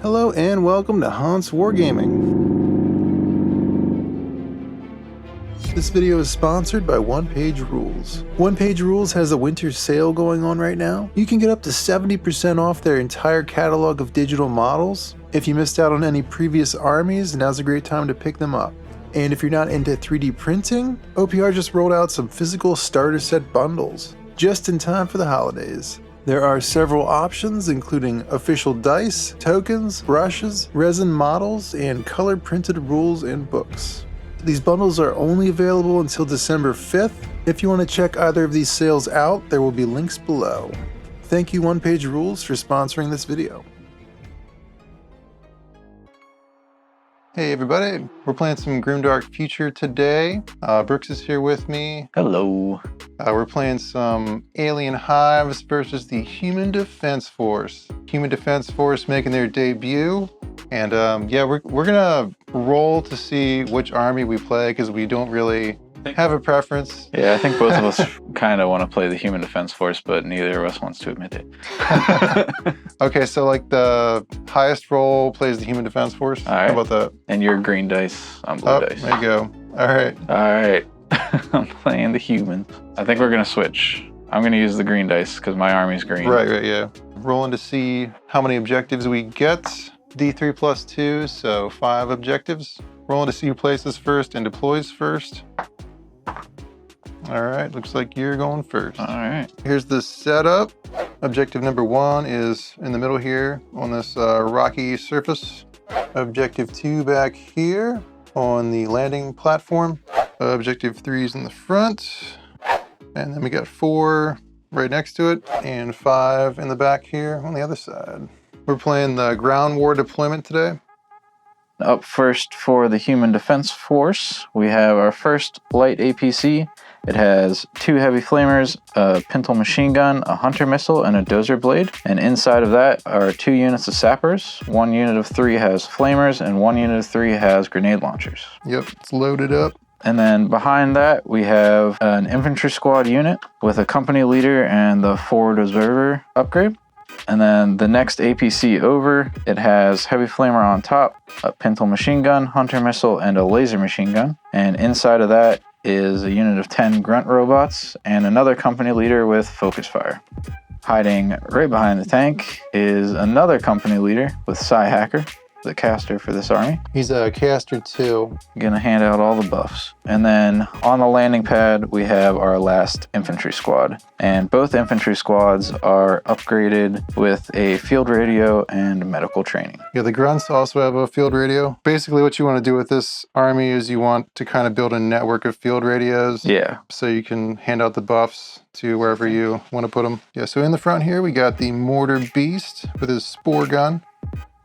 Hello and welcome to Haunts Wargaming. This video is sponsored by onepagerules. Onepagerules has a winter sale going on right now. You can get up to 70% off their entire catalog of digital models. If you missed out on any previous armies, now's a great time to pick them up. And if you're not into 3D printing, OPR just rolled out some physical starter set bundles, just in time for the holidays. There are several options, including official dice, tokens, brushes, resin models, and color printed rules and books. These bundles are only available until December 5th. If you want to check either of these sales out, there will be links below. Thank you onepagerules for sponsoring this video. Hey everybody, we're playing some Grimdark Future today. Brooks is here with me. Hello. We're playing some Alien Hives versus the Human Defense Force. Human Defense Force making their debut. And yeah, we're gonna roll to see which army we play because we don't really have a preference. Yeah, I think both of us kind of want to play the Human Defense Force, but neither of us wants to admit it. Okay, so like the highest roll plays the Human Defense Force. All right. How about that? And you're green dice, I'm blue dice. There you go. All right. All right. I'm playing the humans. I think we're gonna switch. I'm gonna use the green dice because my army's green. Right, yeah. Rolling to see how many objectives we get. D3 plus 2, so 5 objectives. Rolling to see who places first and deploys first. All right, looks like you're going first. All right. Here's the setup. Objective number 1 is in the middle here on this rocky surface. Objective 2 back here on the landing platform. Objective 3 is in the front. And then we got 4 right next to it and 5 in the back here on the other side. We're playing the ground war deployment today. Up first for the Human Defense Force, we have our first light APC. It has 2 heavy flamers, a pintle machine gun, a hunter missile, and a dozer blade. And inside of that are 2 units of sappers. 1 unit of 3 has flamers, and 1 unit of 3 has grenade launchers. Yep, it's loaded up. And then behind that, we have an infantry squad unit with a company leader and the forward observer upgrade. And then the next APC over, it has heavy flamer on top, a pintle machine gun, hunter missile, and a laser machine gun. And inside of that is a unit of 10 grunt robots and another company leader with focus fire. Hiding right behind the tank is another company leader with Psy Hacker, the caster for this army. He's a caster too. Gonna hand out all the buffs. And then on the landing pad, we have our last infantry squad. And both infantry squads are upgraded with a field radio and medical training. Yeah, the grunts also have a field radio. Basically what you want to do with this army is you want to kind of build a network of field radios. Yeah. So you can hand out the buffs to wherever you want to put them. Yeah, so in the front here, we got the mortar beast with his spore gun.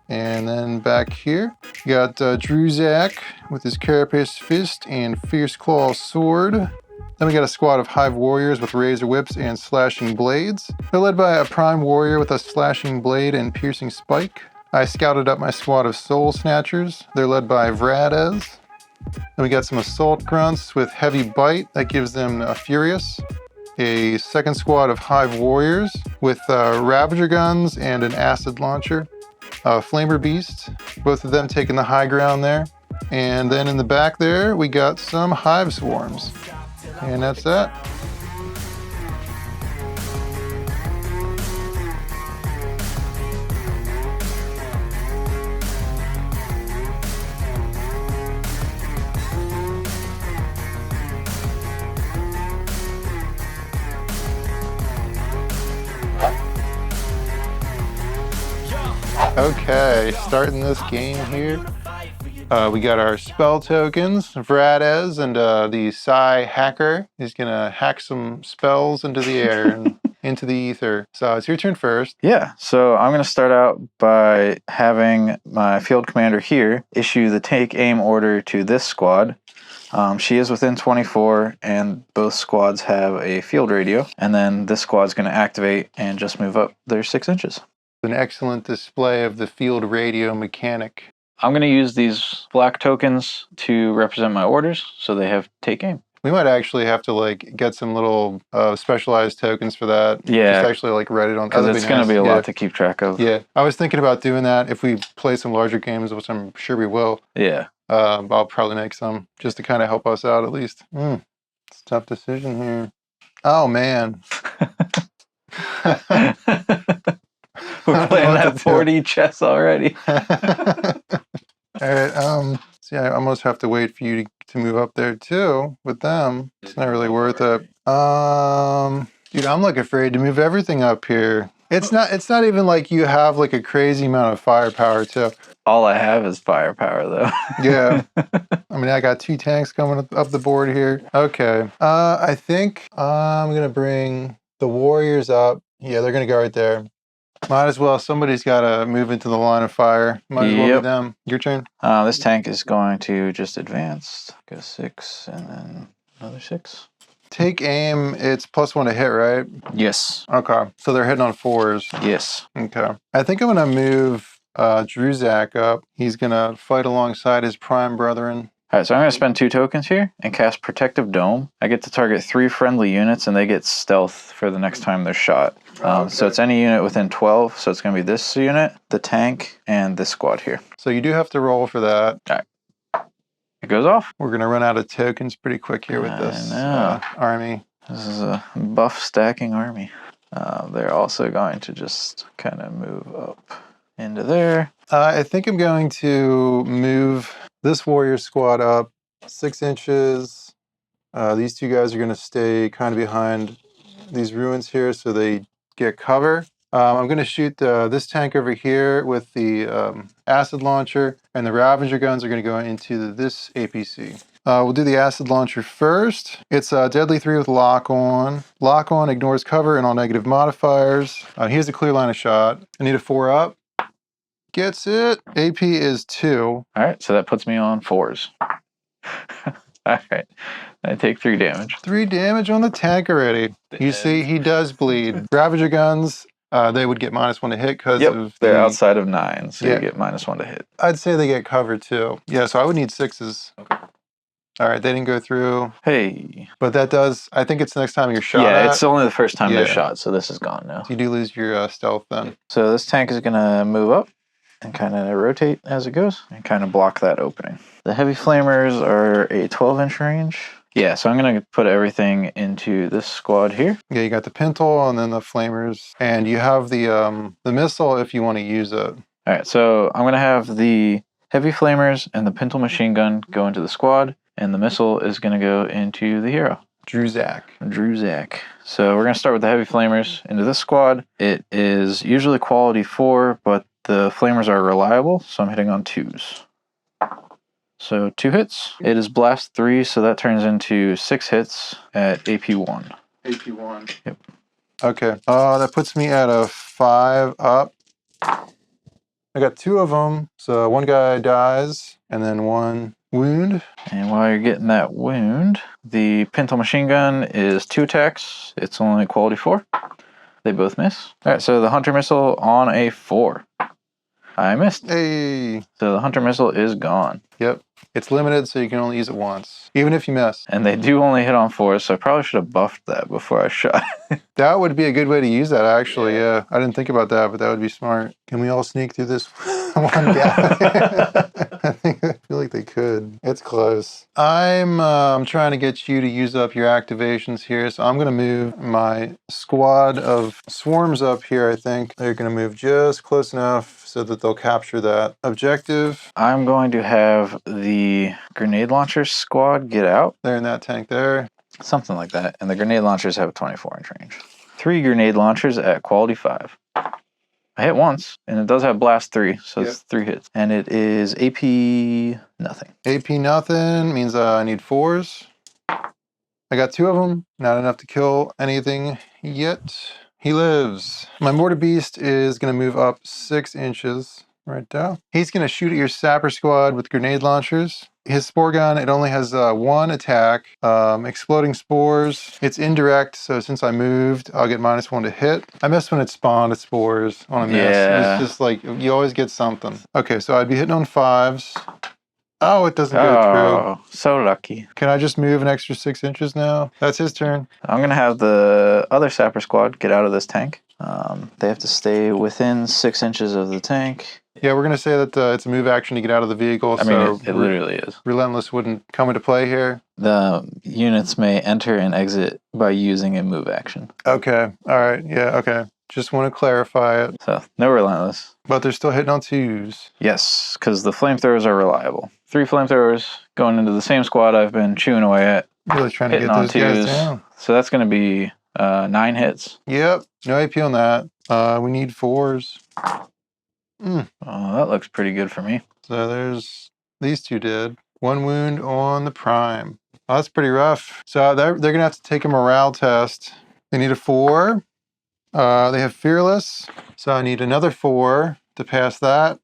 And then back here, we got Druzak with his carapace fist and fierce claw sword. Then we got a squad of hive warriors with razor whips and slashing blades. They're led by a prime warrior with a slashing blade and piercing spike. I scouted up my squad of soul snatchers. They're led by Vradez. Then we got some assault grunts with heavy bite that gives them a furious. A second squad of hive warriors with ravager guns and an acid launcher. Flamer Beast, both of them taking the high ground there. And then in the back there, we got some hive swarms. And that's that. Okay, starting this game here. We got our spell tokens, Vradez and the Psy Hacker. He's gonna hack some spells into the air and into the ether. So it's your turn first. Yeah, so I'm gonna start out by having my field commander here issue the take aim order to this squad. She is within 24 and both squads have a field radio. And then this squad's gonna activate and just move up their 6 inches. An excellent display of the field radio mechanic. I'm going to use these black tokens to represent my orders, so they have take aim. We might actually have to like get some little specialized tokens for that. Yeah. Just actually like write it on. Because it's going to be a lot to keep track of. Yeah. I was thinking about doing that if we play some larger games, which I'm sure we will. Yeah. I'll probably make some just to kind of help us out at least. It's a tough decision here. Oh, man. We're playing that 4D chess already. All right. See, I almost have to wait for you to move up there too with them. It's not really worth it. Dude, I'm like afraid to move everything up here. It's not even like you have like a crazy amount of firepower too. All I have is firepower though. Yeah. I mean, I got 2 tanks coming up the board here. Okay. I think I'm going to bring the warriors up. Yeah, they're going to go right there. Might as well. Somebody's got to move into the line of fire. Might as well be them. Your turn. This tank is going to just advance. Go 6 and then another 6. Take aim. It's +1 to hit, right? Yes. Okay. So they're hitting on 4s. Yes. Okay. I think I'm going to move Druzak up. He's going to fight alongside his prime brethren. All right, so I'm going to spend 2 tokens here and cast Protective Dome. I get to target 3 friendly units, and they get stealth for the next time they're shot. Okay. So it's any unit within 12, so it's going to be this unit, the tank, and this squad here. So you do have to roll for that. All right. It goes off. We're going to run out of tokens pretty quick here with this army. This is a buff stacking army. They're also going to just kind of move up into there. I think I'm going to move this warrior squad up 6 inches. These 2 guys are going to stay kind of behind these ruins here so they get cover. I'm going to shoot this tank over here with the acid launcher, and the Ravager guns are going to go into this APC. We'll do the acid launcher first. It's deadly 3 with lock on. Lock on ignores cover and all negative modifiers. Here's a clear line of shot. I need a 4 up. Gets it. AP is 2. All right, so that puts me on 4s. All right, I take 3 damage. 3 damage on the tank already. You see, he does bleed. Ravager guns, they would get -1 to hit because of they're outside of 9, so you get -1 to hit. I'd say they get cover too. Yeah, so I would need 6s. Okay. All right, they didn't go through. Hey. But that does, I think it's the next time you're shot Yeah, it's only the first time they're shot, so this is gone now. You do lose your stealth then. So this tank is going to move up and kind of rotate as it goes and kind of block that opening. The heavy flamers are a 12-inch range. Yeah, so I'm going to put everything into this squad here. Yeah, you got the pintle and then the flamers, and you have the missile if you want to use it. All right, so I'm going to have the heavy flamers and the pintle machine gun go into the squad, and the missile is going to go into the hero. Druzak. So we're going to start with the heavy flamers into this squad. It is usually quality 4, but the flamers are reliable, so I'm hitting on 2s. So 2 hits. It is blast 3, so that turns into 6 hits at AP 1. AP 1. Yep. Okay. That puts me at a 5 up. I got 2 of them, so 1 guy dies, and then 1 wound. And while you're getting that wound, the pintle machine gun is 2 attacks. It's only quality 4. They both miss. All right, so the hunter missile on a 4. I missed. Hey. So the hunter missile is gone. Yep. It's limited, so you can only use it once, even if you miss. And they do only hit on 4s, so I probably should have buffed that before I shot. That would be a good way to use that, actually. Yeah. I didn't think about that, but that would be smart. Can we all sneak through this one gap? I feel like they could. It's close. I'm trying to get you to use up your activations here, so I'm going to move my squad of swarms up here, I think. They're going to move just close enough so that they'll capture that objective. I'm going to have the grenade launcher squad get out. They're in that tank there. Something like that. And the grenade launchers have a 24-inch range. 3 grenade launchers at quality 5. I hit once, and it does have blast 3, so it's 3 hits. And it is AP nothing. AP nothing means I need 4s. I got 2 of them. Not enough to kill anything yet. He lives. My mortar beast is going to move up 6 inches. Right down. He's going to shoot at your sapper squad with grenade launchers. His spore gun, it only has 1 attack. Exploding spores. It's indirect, so since I moved, I'll get -1 to hit. I missed when it spawned its spores on a miss. Yeah. It's just like, you always get something. Okay, so I'd be hitting on 5s. Oh, it doesn't go through. Oh, so lucky. Can I just move an extra 6 inches now? That's his turn. I'm going to have the other sapper squad get out of this tank. They have to stay within 6 inches of the tank. Yeah, we're going to say that it's a move action to get out of the vehicle. I mean, it literally is. Relentless wouldn't come into play here. The units may enter and exit by using a move action. Okay. All right. Yeah, okay. Just want to clarify it. So, no relentless. But they're still hitting on 2s. Yes, because the flamethrowers are reliable. 3 flamethrowers going into the same squad I've been chewing away at. Really trying to get those guys down. So that's going to be 9 hits. Yep. No AP on that. We need 4s. Oh, that looks pretty good for me. So there's these 2 did. 1 wound on the prime. Oh, that's pretty rough. So they're going to have to take a morale test. They need a 4. They have fearless. So I need another 4 to pass that.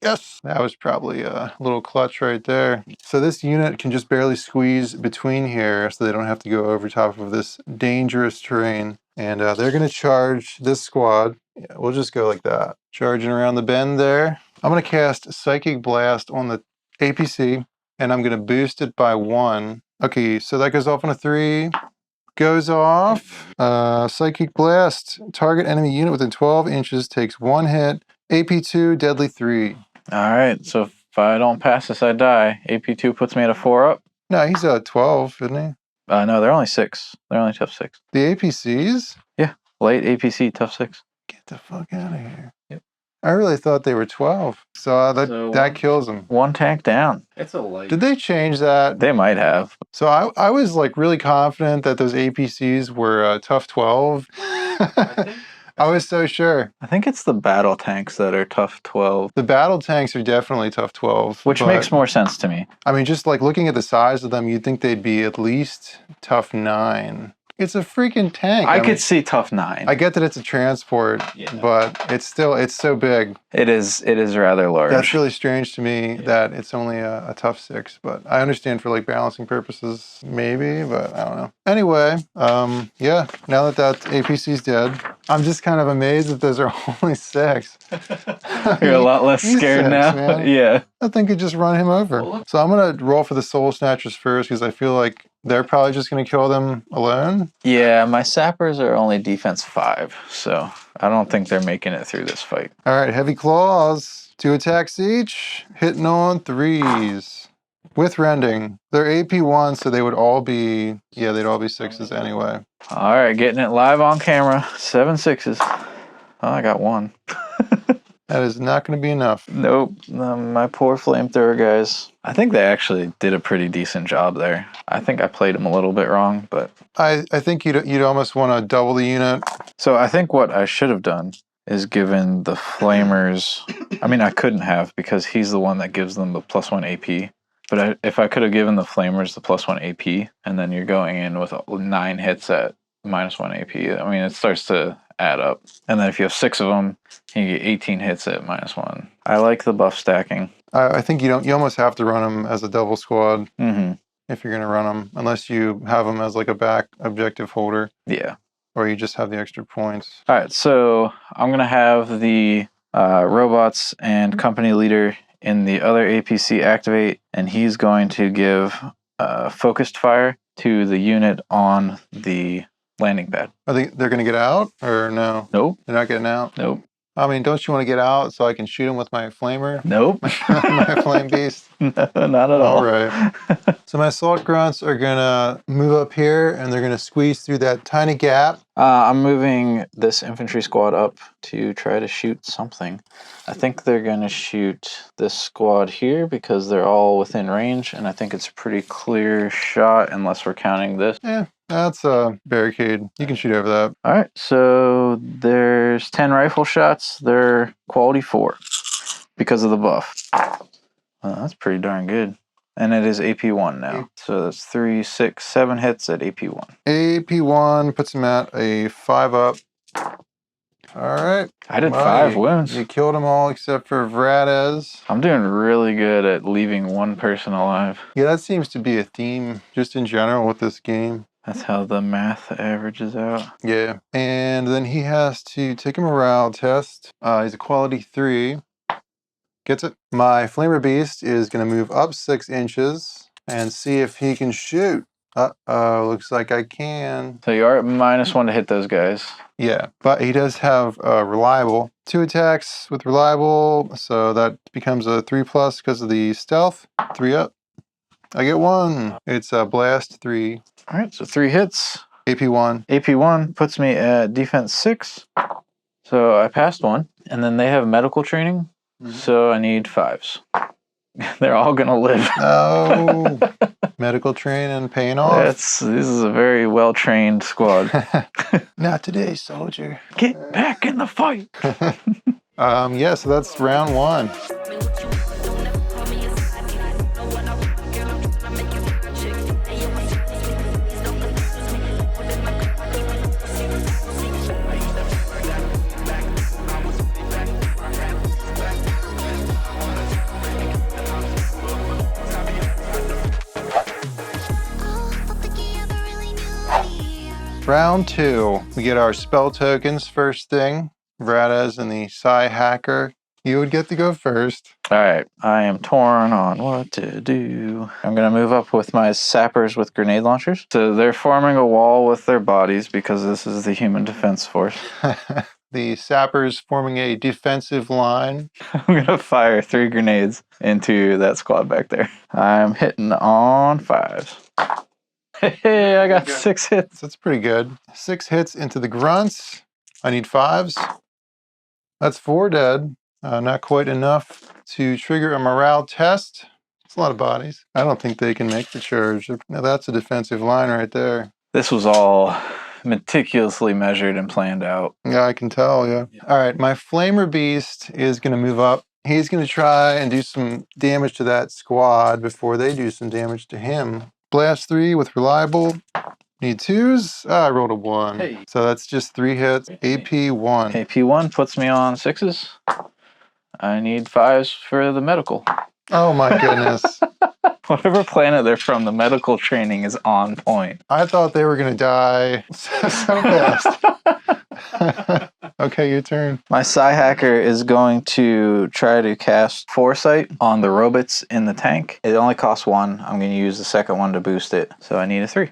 Yes, that was probably a little clutch right there. So this unit can just barely squeeze between here so they don't have to go over top of this dangerous terrain. And they're going to charge this squad. Yeah, we'll just go like that. Charging around the bend there. I'm going to cast Psychic Blast on the APC, and I'm going to boost it by 1. Okay, so that goes off on a 3. Goes off. Psychic Blast. Target enemy unit within 12 inches takes 1 hit. AP2, deadly 3. All right, so if I don't pass this, I die. AP2 puts me at a 4 up. No, he's a 12, isn't he? No, they're only 6. They're only tough 6. The APCs? Yeah, light APC, tough 6. Get the fuck out of here. Yep. I really thought they were 12. So that kills them. 1 tank down. It's a light. Did they change that? They might have. So I was like really confident that those APCs were tough 12. I was so sure. I think it's the battle tanks that are tough 12. The battle tanks are definitely tough 12. Which makes more sense to me. I mean, just like looking at the size of them, you'd think they'd be at least tough 9. It's a freaking tank. I could see tough 9. I get that it's a transport, but it's so big. It is rather large. That's really strange to me that it's only a tough 6, but I understand for like balancing purposes, maybe, but I don't know. Anyway, yeah, now that APC's dead, I'm just kind of amazed that those are only 6. You're a lot less He's scared 6, now. man. Yeah. I think could just run him over. So I'm going to roll for the Soul Snatchers first because I feel like they're probably just going to kill them alone. Yeah, my sappers are only defense 5, so I don't think they're making it through this fight. All right, Heavy Claws. 2 attacks each, hitting on 3s. With rending. They're AP 1, so they would all be, yeah, they'd all be 6s anyway. All right, getting it live on camera. 7 6s. Oh, I got 1. That is not going to be enough. Nope. My poor flamethrower guys. I think they actually did a pretty decent job there. I think I played them a little bit wrong, but... I think you'd almost want to double the unit. So I think what I should have done is given the flamers... I mean, I couldn't have because he's the one that gives them the +1 AP. But if I could have given the flamers the +1 AP, and then you're going in with 9 hits at -1 AP, I mean, it starts to add up. And then if you have 6 of them, you get 18 hits at -1. I like the buff stacking. I think you almost have to run them as a double squad if you're going to run them, unless you have them as like a back objective holder. Yeah. Or you just have the extra points. All right, so I'm going to have the robots and company leader in the other APC activate, and he's going to give focused fire to the unit on the landing pad. They're going to get out or no? Nope. They're not getting out? Nope. I mean, don't you want to get out so I can shoot them with my flamer? Nope. My flame beast? No, not at all. All right. So my assault grunts are going to move up here and they're going to squeeze through that tiny gap. I'm moving this infantry squad up to try to shoot something. I think they're going to shoot this squad here because they're all within range, and I think it's a pretty clear shot unless we're counting this. Yeah, that's a barricade. You can shoot over that. All right, so there's 10 rifle shots. They're quality 4 because of the buff. That's pretty darn good. And it is AP1 now. So that's 3, 6, 7 hits at AP1. AP1 puts him at a 5 up. All right. I did 5 wounds. You killed them all except for Vradez. I'm doing really good at leaving one person alive. Yeah, that seems to be a theme just in general with this game. That's how the math averages out. Yeah. And then he has to take a morale test. He's a quality 3. Gets it. My Flamer Beast is going to move up 6 inches and see if he can shoot. Uh-oh, looks like I can. So you are at -1 to hit those guys. Yeah, but he does have reliable. 2 attacks with reliable, so that becomes a 3+ because of the stealth. 3 up. I get 1. It's a blast 3. All right, so 3 hits. AP1. AP1 puts me at defense 6. So I passed 1. And then they have medical training. So I need 5s. They're all gonna live. No. Medical training paying off. This is a very well-trained squad. Not today, soldier. Get back in the fight. Yeah, so that's round 1. Round 2, we get our spell tokens first thing. Vrada's and the Psi Hacker. You would get to go first. All right, I am torn on what to do. I'm gonna move up with my sappers with grenade launchers. So they're forming a wall with their bodies because this is the human defense force. The sappers forming a defensive line. I'm gonna fire 3 grenades into that squad back there. I'm hitting on 5s. Hey, I got 6 hits. That's pretty good. 6 hits into the grunts. I need 5s. That's 4 dead. Not quite enough to trigger a morale test. It's a lot of bodies. I don't think they can make the charge. Now that's a defensive line right there. This was all meticulously measured and planned out. Yeah, I can tell, yeah. All right, my Flamer Beast is going to move up. He's going to try and do some damage to that squad before they do some damage to him. Blast 3 with reliable. Need 2s. I rolled a 1. Hey. So that's just 3 hits. AP1. AP1 puts me on 6s. I need 5s for the medical. Oh my goodness. Whatever planet they're from, the medical training is on point. I thought they were going to die so fast. Okay, your turn. My Psi Hacker is going to try to cast Foresight on the robots in the tank. It only costs 1. I'm going to use the second one to boost it. So I need a 3.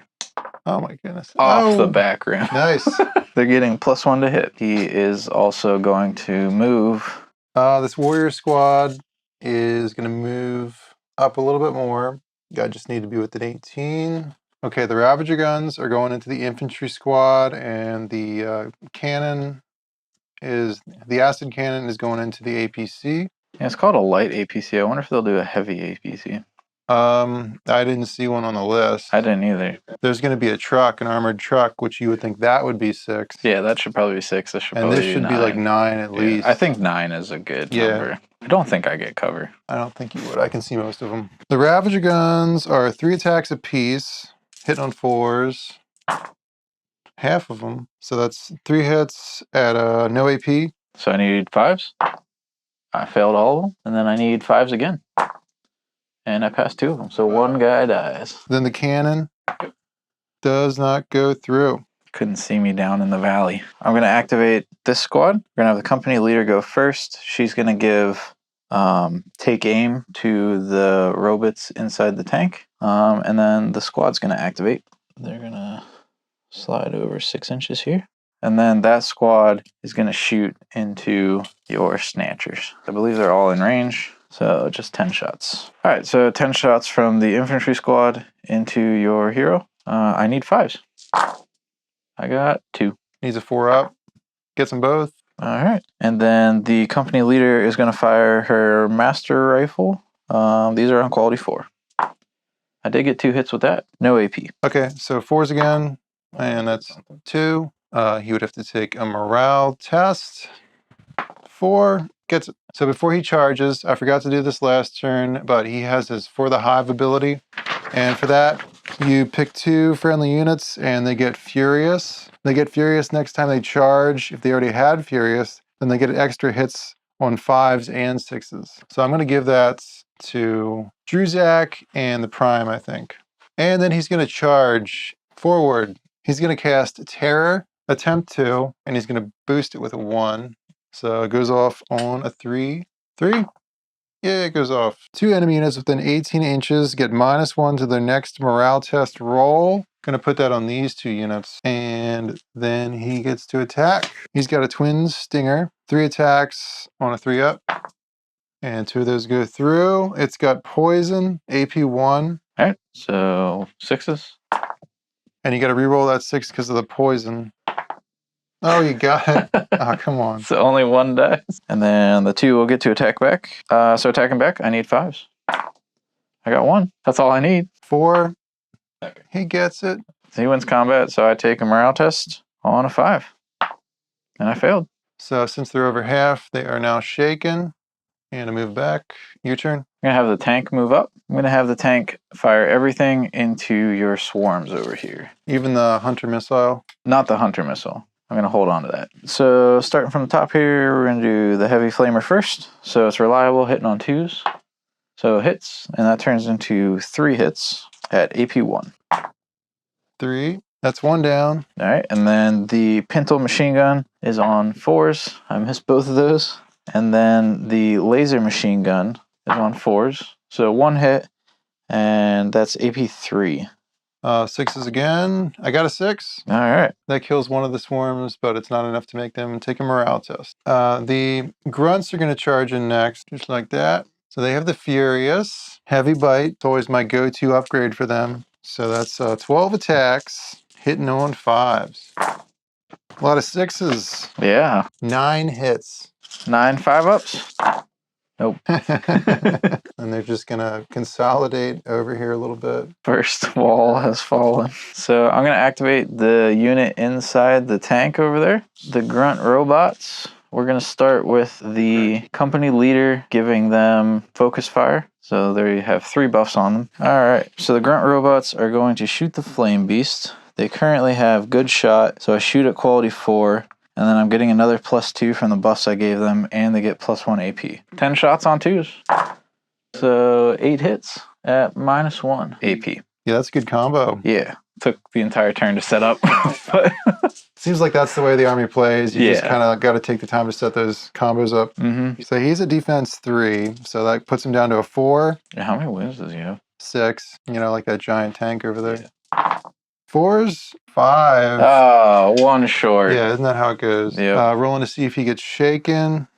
Oh my goodness. Off the back rim. Nice. They're getting +1 to hit. He is also going to move. This warrior squad is going to move up a little bit more. I just need to be within 18. Okay, the Ravager guns are going into the infantry squad, and the acid cannon is going into the APC. Yeah, it's called a light APC. I wonder if they'll do a heavy APC. I didn't see one on the list. I didn't either. There's going to be a truck, an armored truck, which you would think that would be 6. Yeah, that should probably be 6. This should And probably this should be like 9 at least. I think 9 is a good number. I don't think I get cover. I don't think you would. I can see most of them. The Ravager guns are 3 attacks apiece, hitting on 4s. Half of them. So that's 3 hits at no AP. So I need 5s. I failed all of them. And then I need 5s again. And I passed 2 of them. So 1 guy dies. Then the cannon does not go through. Couldn't see me down in the valley. I'm going to activate this squad. We're going to have the company leader go first. She's going to give take aim to the robots inside the tank. And then the squad's going to activate. They're going to slide over 6 inches here. And then that squad is going to shoot into your snatchers. I believe they're all in range. So just 10 shots. All right, so 10 shots from the infantry squad into your hero. I need 5s. I got 2. Needs a 4 up. Gets them both. All right. And then the company leader is going to fire her master rifle. These are on quality 4. I did get 2 hits with that. No AP. Okay, so 4s again. And that's 2. He would have to take a morale test. 4. Gets it. So before he charges, I forgot to do this last turn, but he has his For the Hive ability. And for that, you pick 2 friendly units and they get Furious. They get Furious next time they charge. If they already had Furious, then they get extra hits on 5s and 6s. So I'm going to give that to Druzak and the Prime, I think. And then he's going to charge forward. He's going to cast Terror, attempt 2, and he's going to boost it with a 1. So it goes off on a 3. 3. Yeah, it goes off. 2 enemy units within 18 inches get -1 to their next morale test roll. Gonna put that on these 2 units. And then he gets to attack. He's got a twin stinger. 3 attacks on a 3-up. And 2 of those go through. It's got poison, AP 1. All right, so 6s. And you gotta reroll that 6 because of the poison. Oh, you got it. Oh, come on. So only 1 dies. And then the 2 will get to attack back. So attacking back, I need 5s. I got 1. That's all I need. 4. He gets it. So he wins combat, so I take a morale test on a 5. And I failed. So since they're over half, they are now shaken. And I move back. Your turn. I'm going to have the tank move up. I'm going to have the tank fire everything into your swarms over here. Even the hunter missile. Not the hunter missile. I'm going to hold on to that. So starting from the top here, we're going to do the heavy flamer first. So it's reliable, hitting on 2s. So it hits, and that turns into 3 hits at AP 1. 3. That's 1 down. All right, and then the pintle machine gun is on 4s. I missed both of those. And then the laser machine gun is on 4s. So 1 hit, and that's AP 3. 6s again. I got a 6. All right. That kills one of the swarms, but it's not enough to make them take a morale test. The grunts are going to charge in next, just like that. So they have the Furious. Heavy Bite. It's always my go-to upgrade for them. So that's 12 attacks, hitting on 5s. A lot of 6s. Yeah. 9 hits. 9 5-ups. Nope. And they're just going to consolidate over here a little bit. First wall has fallen. So I'm going to activate the unit inside the tank over there. The grunt robots. We're going to start with the company leader, giving them focus fire. So there you have 3 buffs on them. All right. So the grunt robots are going to shoot the flame beast. They currently have good shot. So I shoot at quality 4. And then I'm getting another +2 from the buffs I gave them, and they get +1 AP. 10 shots on 2s. So 8 hits at -1 AP. Yeah, that's a good combo. Yeah, took the entire turn to set up. But seems like that's the way the army plays. You just Yeah. kind of got to take the time to set those combos up. mm-hmm. So he's a defense 3, so that puts him down to a 4, How many wins does he have? 6. You know, like that giant tank over there. 4s, 5. Oh, 1 short. Yeah, isn't that how it goes? Yep. Rolling to see if he gets shaken.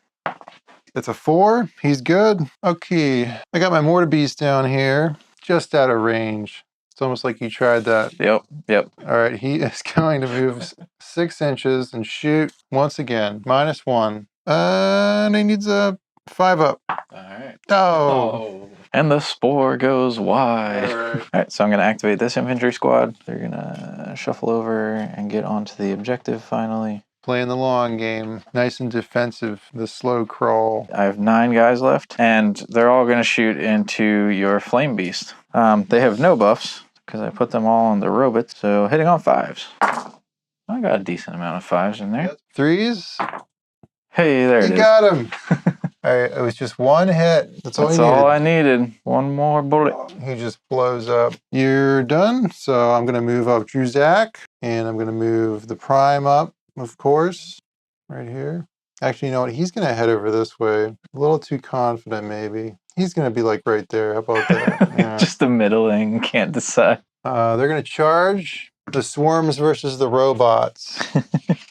It's a 4. He's good. Okay, I got my mortar beast down here, just out of range. It's almost like you tried that. Yep. All right, he is going to move 6 inches and shoot once again. -1. And he needs a 5-up. All right. Oh. And the spore goes wide. All right. All right, so I'm going to activate this infantry squad. They're going to shuffle over and get onto the objective finally. Playing the long game. Nice and defensive, the slow crawl. I have 9 guys left, and they're all going to shoot into your flame beast. They have no buffs because I put them all on the robot, so hitting on 5s. I got a decent amount of 5s in there. 3s. Hey, there it You is. got him. All right, it was just 1 hit. That's all That's you needed. all I needed. 1 more bullet. He just blows up. You're done. So I'm going to move up Druzak, and I'm going to move the Prime up, of course, right here. Actually, you know what? He's going to head over this way. A little too confident, maybe. He's going to be like right there. How about that? Yeah. Just the middling, can't decide. They're going to charge the swarms versus the robots.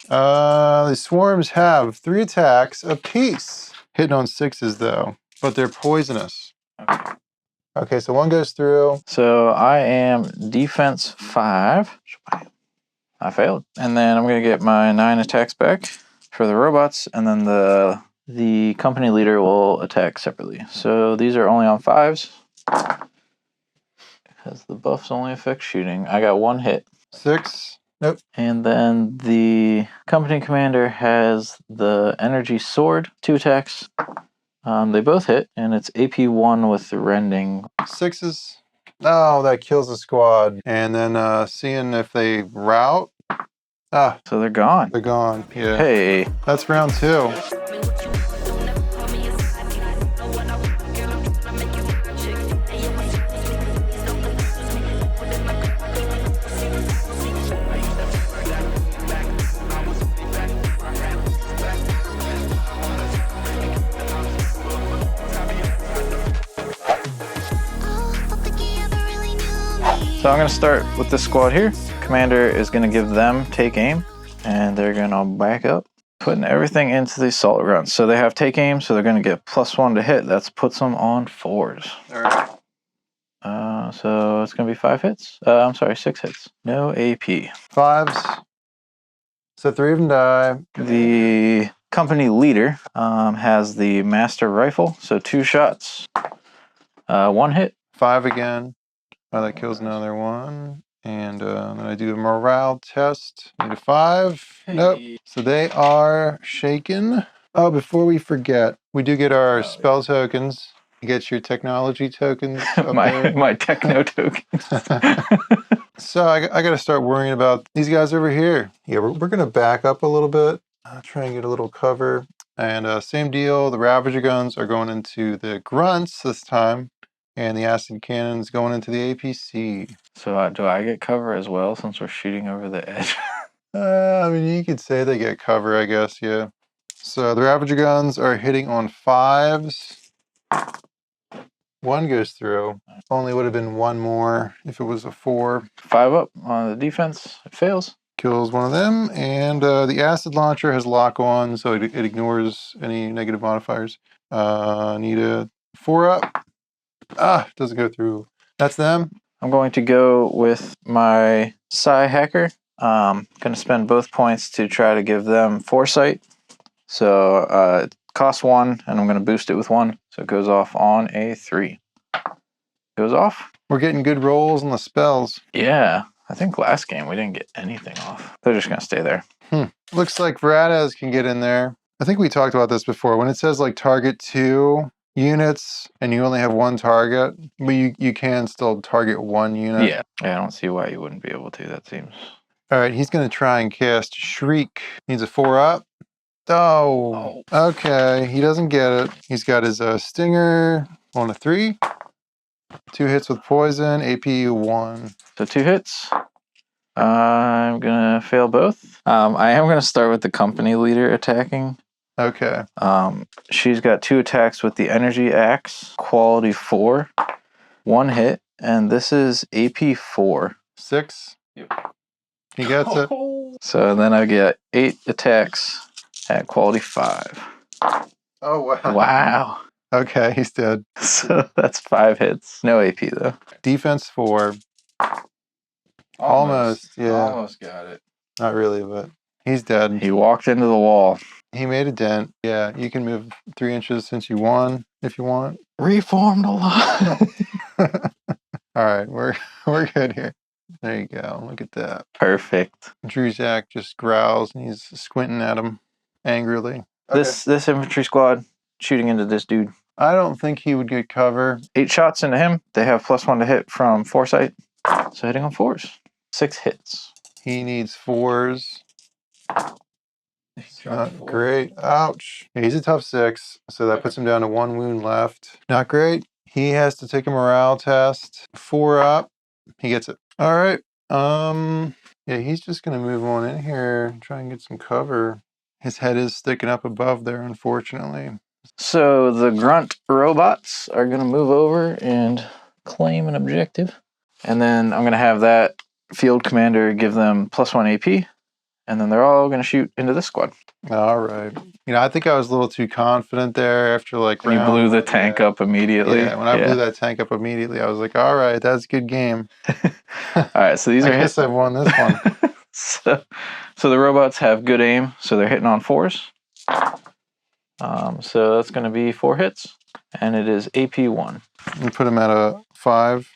The swarms have 3 attacks apiece. Hitting on 6s though, but they're poisonous. Okay, so 1 goes through. So I am defense 5. I failed. And then I'm going to get my 9 attacks back for the robots, and then the company leader will attack separately. So these are only on 5s because the buffs only affect shooting. I got 1 hit. 6. Nope. And then the company commander has the energy sword, 2 attacks. They both hit, and it's AP 1 with the rending. 6s. Oh, that kills the squad. And then seeing if they rout. Ah, So they're gone. they're gone. Yeah. Hey. That's round 2. So I'm going to start with this squad here. Commander is going to give them take aim, and they're going to back up, putting everything into the assault runs. So they have take aim, so they're going to get +1 to hit. That puts them on 4s. All right. So it's going to be 5 hits. I'm sorry, 6 hits. No AP. 5s. So 3 of them die. The company leader has the master rifle, so 2 shots, 1 hit. 5 again. Oh, that kills another one. And then I do a morale test. Need a 5. Nope. So they are shaken. Oh, before we forget, we do get our spell tokens. You get your technology tokens up there. my techno tokens. So I got to start worrying about these guys over here. Yeah, we're going to back up a little bit. Try and get a little cover. And same deal. The Ravager guns are going into the grunts this time. And the acid cannon's going into the APC. So do I get cover as well since we're shooting over the edge? I mean, you could say they get cover, I guess, yeah. So the Ravager guns are hitting on 5s. 1 goes through. Only would have been 1 more if it was a 4. 5 up on the defense. It fails. Kills one of them. And the acid launcher has lock on, so it ignores any negative modifiers. Need a 4 up. Doesn't go through. That's them. I'm going to go with my Psi Hacker. Going to spend both points to try to give them foresight. So it costs 1, and I'm going to boost it with 1. So it goes off on a 3. Goes off. We're getting good rolls on the spells. Yeah. I think last game we didn't get anything off. They're just going to stay there. Looks like Verades can get in there. I think we talked about this before. When it says like target 2 units and you only have 1 target, but you can still target 1 unit. Yeah. I don't see why you wouldn't be able to. That seems... All right, he's going to try and cast Shriek. Needs a 4 up. Oh, okay. He doesn't get it. He's got his Stinger on a 3. 2 hits with poison, AP 1. So 2 hits. I'm going to fail both. I am going to start with the company leader attacking. Okay. She's got 2 attacks with the energy axe, quality 4, 1 hit, and this is AP 4. 6. Yep. He gets it. So then I get 8 attacks at quality 5. Oh, wow. Wow. Okay, he's dead. So that's 5 hits. No AP though. Defense 4. Almost, yeah. Almost got it. Not really, but he's dead. He walked into the wall. He made a dent. Yeah, you can move 3 inches since you won, if you want. Reformed a lot. All right, we're good here. There you go. Look at that. Perfect. Druzak just growls and he's squinting at him angrily. Okay. This infantry squad shooting into this dude. I don't think he would get cover. 8 shots into him. They have +1 to hit from foresight. So hitting on 4s. 6 hits. He needs 4s. Not great. Ouch. Yeah, he's a tough 6, so that puts him down to 1 wound left. Not great. He has to take a morale test. 4 up. He gets it. All right. Yeah, he's just gonna move on in here and try and get some cover. His head is sticking up above there, unfortunately. So the grunt robots are gonna move over and claim an objective. And then I'm gonna have that field commander give them +1 AP. And then they're all going to shoot into this squad. All right. You know, I think I was a little too confident there after like You blew the tank up immediately. Yeah, when I blew that tank up immediately, I was like, all right, that's a good game. All right, so these are I guess I won this one. So the robots have good aim, so they're hitting on 4s. So that's going to be 4 hits, and it is AP 1. And put him at a 5.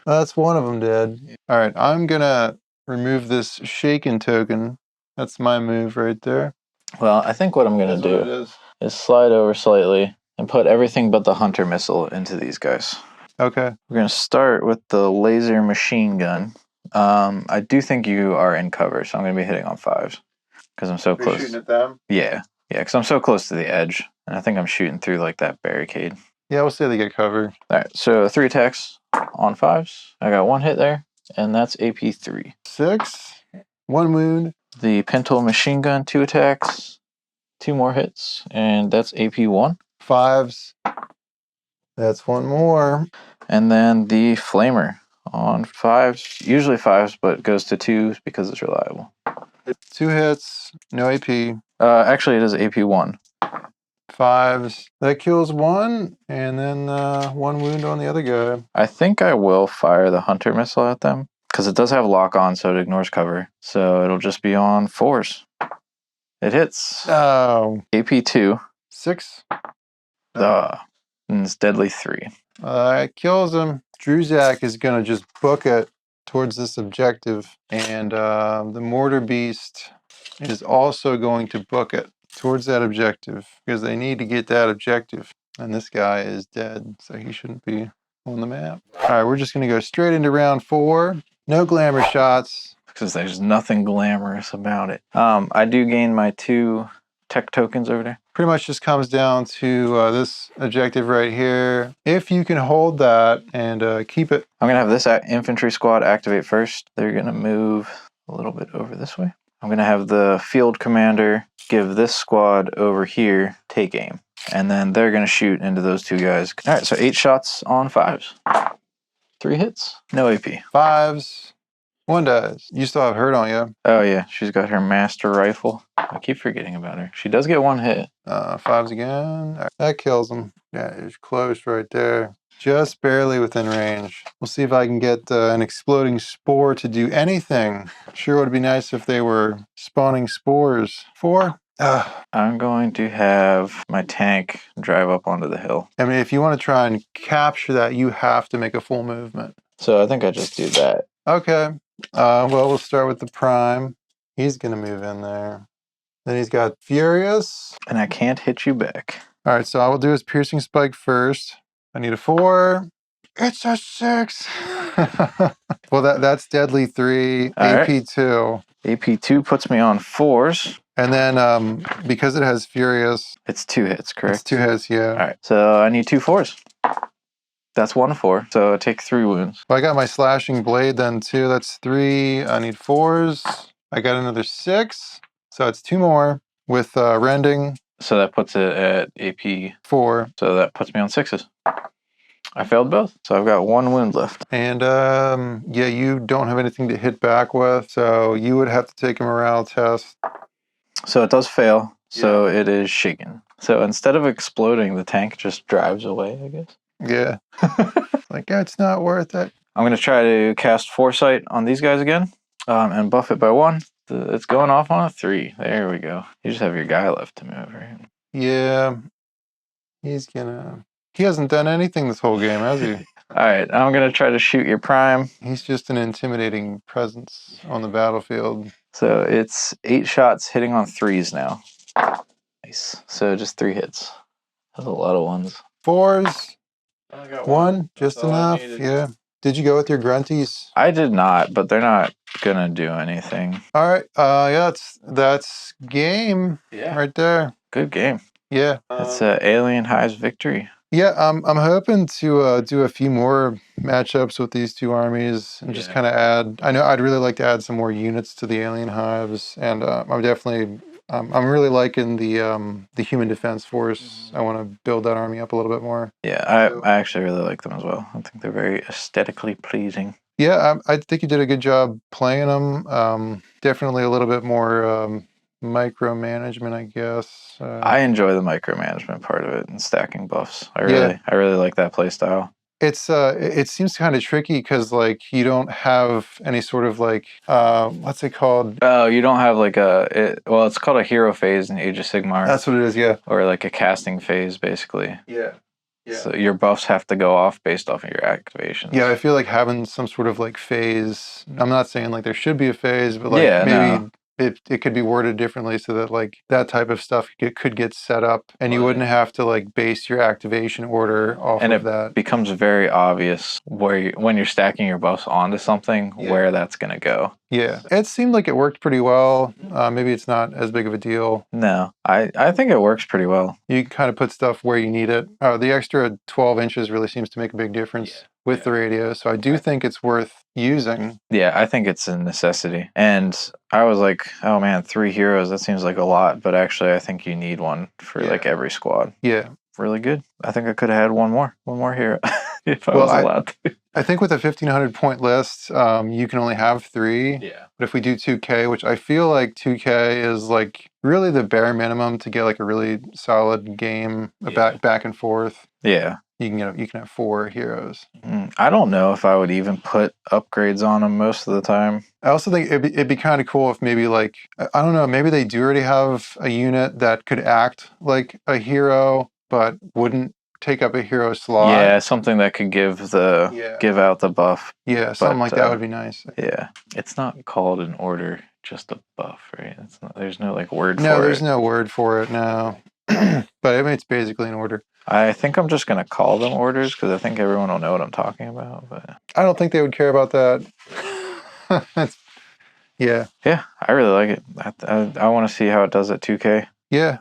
That's one of them dead. All right, I'm going to remove this shaken token. That's my move right there. Well, I think what I'm going to do is slide over slightly and put everything but the hunter missile into these guys. Okay. We're going to start with the laser machine gun. I do think you are in cover, so I'm going to be hitting on 5s because I'm so close. Shooting at them? Yeah, because I'm so close to the edge, and I think I'm shooting through like that barricade. Yeah, we'll say they get cover. All right, so 3 attacks on 5s. I got 1 hit there, and that's AP 3. 6, 1 wound. The pintle machine gun, 2 attacks, 2 more hits, and that's AP 1. 5s. That's 1 more. And then the flamer on 5s. Usually 5s, but goes to 2s because it's reliable. 2 hits, no AP. Actually, it is AP1. 5s. That kills 1, and then 1 wound on the other guy. I think I will fire the Hunter missile at them because it does have lock on, so it ignores cover. So it'll just be on 4s. It hits. Oh. AP2. 6. And it's deadly 3. It kills him. Druzak is going to just book it towards this objective, and the mortar beast is also going to book it towards that objective because they need to get that objective. And this guy is dead, so he shouldn't be on the map. All right, we're just going to go straight into round 4. No glamour shots. Because there's nothing glamorous about it. I do gain my 2 tech tokens over there. Pretty much just comes down to this objective right here. If you can hold that and keep it. I'm going to have this infantry squad activate first. They're going to move a little bit over this way. I'm going to have the field commander give this squad over here take aim. And then they're going to shoot into those 2 guys. All right, so 8 shots on 5s. 3 hits, no AP. 5s. 1 dies. You still have her, don't you? Oh yeah, she's got her master rifle. I keep forgetting about her. She does get 1 hit. 5s again. Right, that kills him. Yeah, it's close right there. Just barely within range. We'll see if I can get an exploding spore to do anything. Sure would be nice if they were spawning spores. 4. I'm going to have my tank drive up onto the hill. I mean, if you want to try and capture that, you have to make a full movement. So I think I just do that. Okay. Well, we'll start with the prime. He's going to move in there. Then he's got Furious. And I can't hit you back. All right, so I will do his Piercing Spike first. I need a 4. It's a 6. Well, that's Deadly 3, All right. AP2. AP2 puts me on 4s. And then because it has Furious. It's 2 hits, correct? It's 2 hits, yeah. All right, so I need 2 4s. That's 1 4, so I take 3 wounds. Well, I got my Slashing Blade then too. That's 3. I need 4s. I got another 6. So it's 2 more with Rending. So that puts it at AP 4. So that puts me on 6s. I failed both, so I've got 1 wound left. And yeah, you don't have anything to hit back with, so you would have to take a morale test. So it does fail, so it is shaken. So instead of exploding, the tank just drives away, I guess. Yeah. Like, yeah, it's not worth it. I'm going to try to cast Foresight on these guys again and buff it by 1. It's going off on a 3. There we go. You just have your guy left to move, right? Yeah. He hasn't done anything this whole game, has he? All right, I'm going to try to shoot your prime. He's just an intimidating presence on the battlefield. So it's 8 shots hitting on 3s now. Nice. So just 3 hits. That's a lot of 1s. 4s. 1, just enough. Yeah. Did you go with your grunties? I did not, but they're not gonna do anything. All right. Yeah, that's game right there. Good game. Yeah. It's Alien Hives victory. Yeah, I'm hoping to do a few more matchups with these 2 armies and just kind of add. I know I'd really like to add some more units to the Alien Hives, and I'm really liking the Human Defense Force. I want to build that army up a little bit more. Yeah, I actually really like them as well. I think they're very aesthetically pleasing. Yeah, I think you did a good job playing them. Definitely a little bit more micromanagement, I guess. I enjoy the micromanagement part of it and stacking buffs. I really like that play style. It seems kind of tricky because like you don't have any sort of like what's it called? Oh, you don't have like it's called a hero phase in Age of Sigmar. That's what it is, yeah. Or like a casting phase, basically. Yeah. So your buffs have to go off based off of your activations. Yeah, I feel like having some sort of like phase. I'm not saying like there should be a phase, but like maybe it could be worded differently so that like that type of stuff could get set up and you wouldn't have to like base your activation order off of that. It becomes very obvious when you're stacking your buffs onto something where that's going to go. Yeah, it seemed like it worked pretty well. Maybe it's not as big of a deal. No, I think it works pretty well. You kind of put stuff where you need it. The extra 12 inches really seems to make a big difference with the radio. So I do think it's worth using. Yeah, I think it's a necessity. And I was like, oh man, 3 heroes, that seems like a lot. But actually, I think you need one for like every squad. Yeah. Really good. I think I could have had one more hero if I was allowed to. I think with a 1,500 point list, you can only have 3. Yeah. But if we do 2K, which I feel like 2K is like really the bare minimum to get like a really solid game back and forth. Yeah. You can have 4 heroes. I don't know if I would even put upgrades on them most of the time. I also think it'd be kind of cool if maybe like, I don't know, maybe they do already have a unit that could act like a hero, but wouldn't take up a hero slot. Yeah, something that could give out the buff. Yeah, something like that would be nice. Yeah, it's not called an order, just a buff, right? There's no like word for it. No, there's no word for it, no. But I mean, it's basically an order. I think I'm just gonna call them orders because I think everyone will know what I'm talking about. But I don't think they would care about that. Yeah. Yeah, I really like it. I want to see how it does at 2K. Yeah.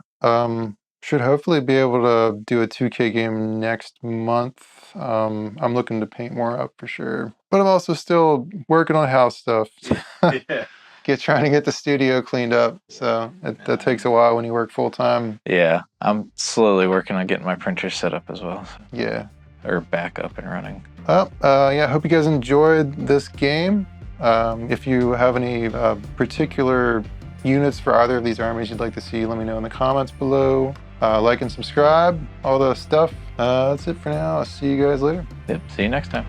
Should hopefully be able to do a 2K game next month. I'm looking to paint more up for sure. But I'm also still working on house stuff. Yeah. Trying to get the studio cleaned up. So that takes a while when you work full time. Yeah, I'm slowly working on getting my printer set up as well. So. Yeah. Or back up and running. Yeah, hope you guys enjoyed this game. If you have any particular units for either of these armies you'd like to see, let me know in the comments below. Like and subscribe, all the stuff. That's it for now. I'll see you guys later. Yep, see you next time.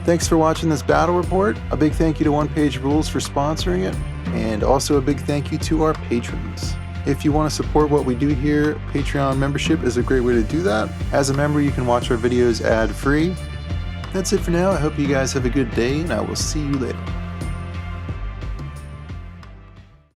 Thanks for watching this battle report. A big thank you to One Page Rules for sponsoring it, and also a big thank you to our patrons. If you want to support what we do here, Patreon membership is a great way to do that. As a member, you can watch our videos ad-free. That's it for now. I hope you guys have a good day, and I will see you later.